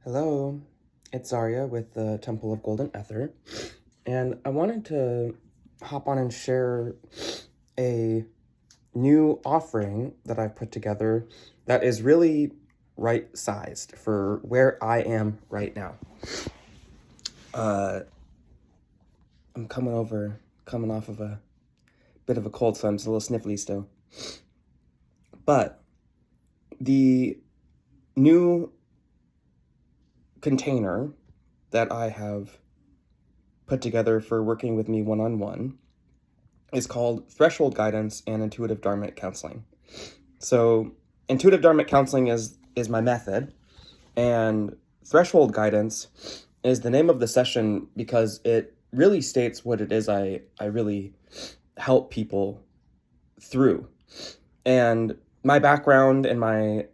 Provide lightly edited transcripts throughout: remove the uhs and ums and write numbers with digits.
Hello, it's Zaria with the Temple of Golden Ether, and I wanted to hop on and share a new offering that I've put together that is really right-sized for where I am right now. I'm coming off of a bit of a cold, so I'm just a little sniffly still. But the new container that I have put together for working with me one-on-one is called Threshold Guidance and Intuitive Dharmic Counseling. So Intuitive Dharmic Counseling is my method, and Threshold Guidance is the name of the session because it really states what it is I really help people through. And my background and my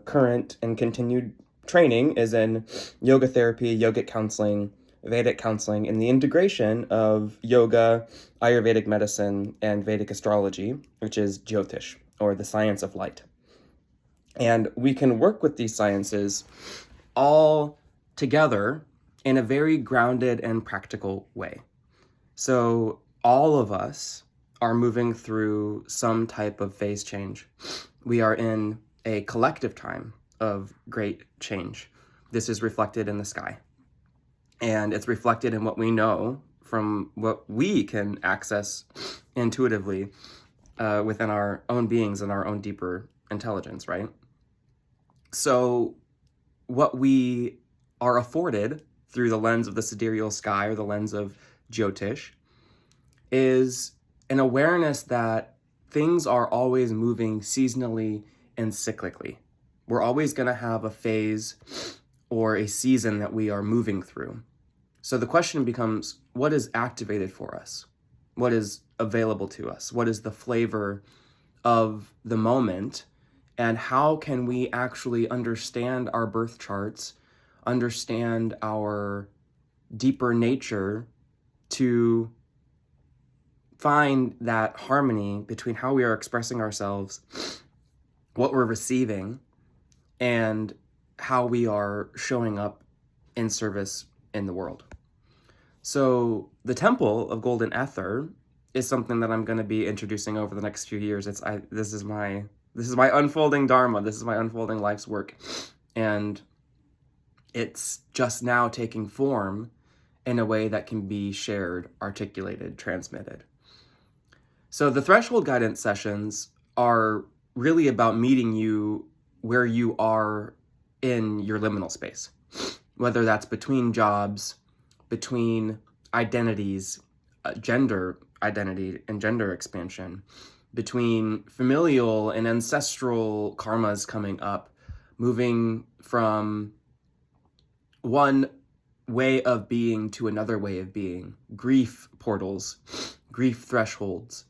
current and continued training is in yoga therapy, yogic counseling, Vedic counseling, and the integration of yoga, Ayurvedic medicine, and Vedic astrology, which is Jyotish, or the science of light. And we can work with these sciences all together in a very grounded and practical way. So all of us are moving through some type of phase change. We are in a collective time of great change. This is reflected in the sky. And it's reflected in what we know from what we can access intuitively within our own beings and our own deeper intelligence, right? So what we are afforded through the lens of the sidereal sky or the lens of Jyotish is an awareness that things are always moving seasonally and cyclically. We're always going to have a phase or a season that we are moving through. So the question becomes, what is activated for us? What is available to us? What is the flavor of the moment? And how can we actually understand our birth charts, understand our deeper nature to find that harmony between how we are expressing ourselves, what we're receiving, and how we are showing up in service in the world. So the Temple of Golden Ether is something that I'm going to be introducing over the next few years. This is my unfolding dharma. This is my unfolding life's work, and it's just now taking form in a way that can be shared, articulated, transmitted. So the threshold guidance sessions are really about meeting you where you are in your liminal space, whether that's between jobs, between identities, gender identity and gender expansion, between familial and ancestral karmas coming up, moving from one way of being to another way of being, grief portals, grief thresholds,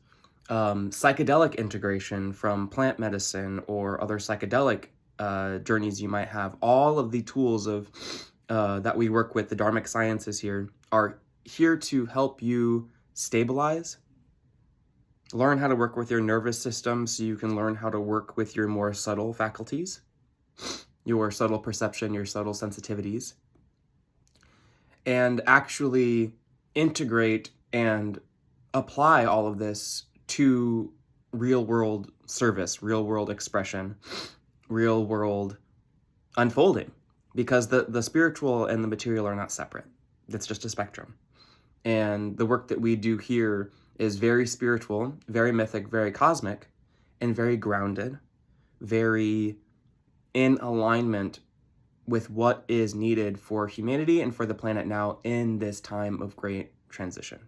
psychedelic integration from plant medicine or other psychedelic journeys you might have. All of the tools of that we work with, the Dharmic sciences here, are here to help you stabilize, learn how to work with your nervous system so you can learn how to work with your more subtle faculties, your subtle perception, your subtle sensitivities, and actually integrate and apply all of this to real world service, real world expression, real world unfolding, because the spiritual and the material are not separate. It's just a spectrum. And the work that we do here is very spiritual, very mythic, very cosmic, and very grounded, very in alignment with what is needed for humanity and for the planet now in this time of great transition.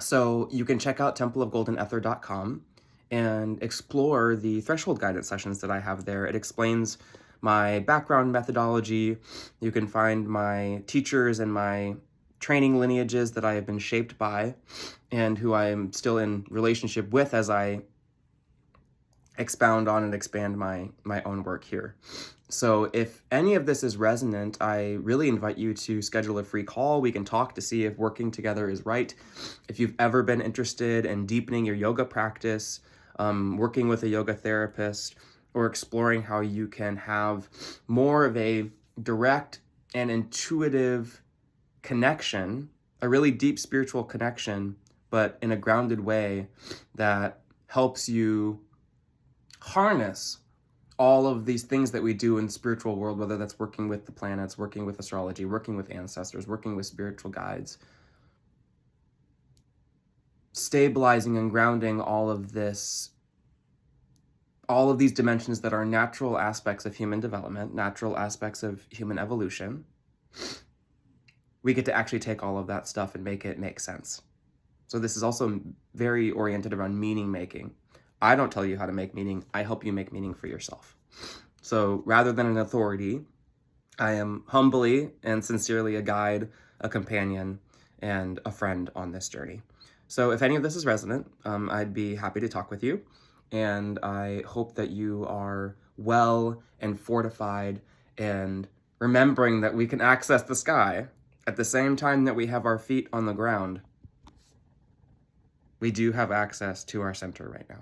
So you can check out templeofgoldenether.com and explore the threshold guidance sessions that I have there. It explains my background methodology. You can find my teachers and my training lineages that I have been shaped by and who I am still in relationship with as I expound on and expand my own work here. So if any of this is resonant, I really invite you to schedule a free call. We can talk to see if working together is right. If you've ever been interested in deepening your yoga practice, working with a yoga therapist, or exploring how you can have more of a direct and intuitive connection, a really deep spiritual connection, but in a grounded way that helps you harness all of these things that we do in the spiritual world, whether that's working with the planets, working with astrology, working with ancestors, working with spiritual guides, stabilizing and grounding all of these dimensions that are natural aspects of human development, natural aspects of human evolution. We get to actually take all of that stuff and make it make sense. So this is also very oriented around meaning making. I don't tell you how to make meaning. I help you make meaning for yourself. So rather than an authority, I am humbly and sincerely a guide, a companion, and a friend on this journey. So if any of this is resonant, I'd be happy to talk with you. And I hope that you are well and fortified and remembering that we can access the sky at the same time that we have our feet on the ground. We do have access to our center right now.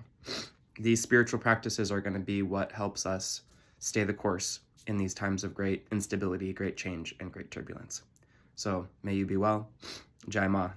These spiritual practices are going to be what helps us stay the course in these times of great instability, great change, and great turbulence. So may you be well. Jai Ma.